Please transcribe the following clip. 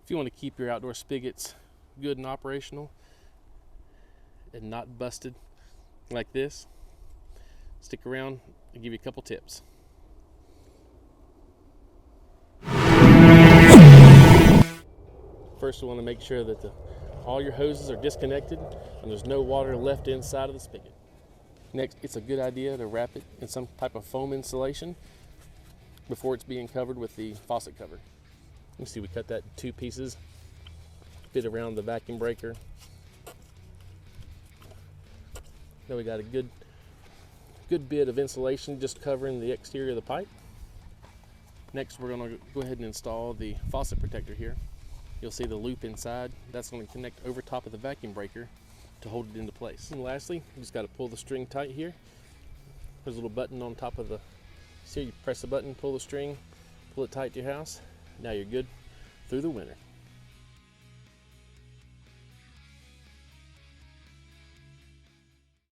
If you want to keep your outdoor spigots good and operational and not busted like this, stick around. I'll give you a couple tips. First, you want to make sure that all your hoses are disconnected and there's no water left inside of the spigot. Next, it's a good idea to wrap it in some type of foam insulation before it's being covered with the faucet cover. You can see we cut that in 2 pieces, fit around the vacuum breaker. Now we got a good bit of insulation just covering the exterior of the pipe. Next, we're going to go ahead and install the faucet protector here. You'll see the loop inside. That's going to connect over top of the vacuum breaker to hold it into place. And lastly, you just got to pull the string tight here. There's a little button on top of the, see, you press the button, pull the string, pull it tight to your house. Now you're good through the winter.